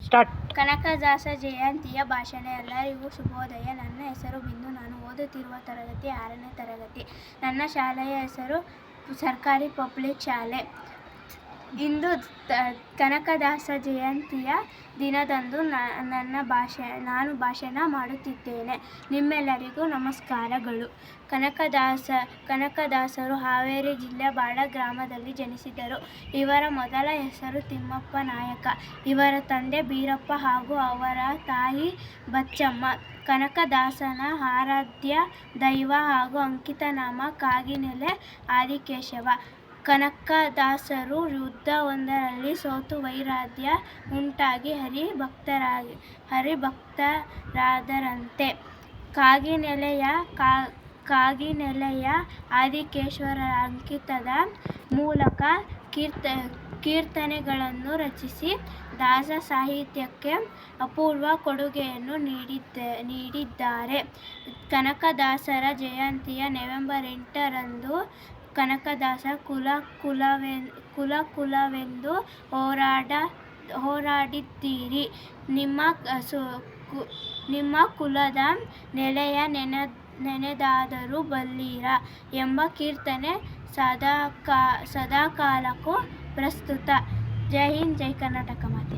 Start. Kanakadasa ಜಯಂತಿಯ ಭಾಷಣ. ಎಲ್ಲರಿಗೂ ಶುಭೋದಯ. ನನ್ನ ಹೆಸರು ಬಿಂದು. ನಾನು ಓದುತ್ತಿರುವ ತರಗತಿ 6ನೇ ತರಗತಿ. ನನ್ನ ಶಾಲೆಯ ಹೆಸರು ಸರ್ಕಾರಿ ಪಬ್ಲಿಕ್ ಶಾಲೆ. ಇಂದು ಕನಕದಾಸ ಜಯಂತಿಯ ದಿನದಂದು ನಾನು ಭಾಷಣ ಮಾಡುತ್ತಿದ್ದೇನೆ. ನಿಮ್ಮೆಲ್ಲರಿಗೂ ನಮಸ್ಕಾರಗಳು. ಕನಕದಾಸರು ಹಾವೇರಿ ಜಿಲ್ಲೆ ಬಾಡ ಗ್ರಾಮದಲ್ಲಿ ಜನಿಸಿದರು. ಇವರ ಮೊದಲ ಹೆಸರು ತಿಮ್ಮಪ್ಪ ನಾಯಕ. ಇವರ ತಂದೆ ಬೀರಪ್ಪ ಹಾಗೂ ಅವರ ತಾಯಿ ಬಚ್ಚಮ್ಮ. ಕನಕದಾಸನ ಆರಾಧ್ಯ ದೈವ ಹಾಗೂ ಅಂಕಿತನಾಮ ಕಾಗಿನೆಲೆ ಆದಿಕೇಶವ. ಕನಕದಾಸರು ಯುದ್ಧವೊಂದರಲ್ಲಿ ಸೋತು ವೈರಾಗ್ಯ ಉಂಟಾಗಿ ಹರಿಭಕ್ತರಾದರಂತೆ. ಕಾಗಿನೆಲೆಯ ಆದಿಕೇಶವರ ಅಂಕಿತದ ಮೂಲಕ ಕೀರ್ತನೆಗಳನ್ನು ರಚಿಸಿ ದಾಸ ಸಾಹಿತ್ಯಕ್ಕೆ ಅಪೂರ್ವ ಕೊಡುಗೆಯನ್ನು ನೀಡಿದ್ದಾರೆ. ಕನಕದಾಸರ ಜಯಂತಿಯ ನವೆಂಬರ್ 8ರಂದು ಕನಕದಾಸ ಕುಲವೆಂದು ಹೋರಾಡಿದ್ದೀರಿ. ನಿಮ್ಮ ಕುಲದ ನೆಲೆಯ ನೆನೆದಾದರೂ ಬಲ್ಲಿರ ಎಂಬ ಕೀರ್ತನೆ ಸದಾಕಾಲಕ್ಕೂ ಪ್ರಸ್ತುತ. ಜೈ ಹಿಂದ್, ಜೈ ಕರ್ನಾಟಕ ಮಾತೆ.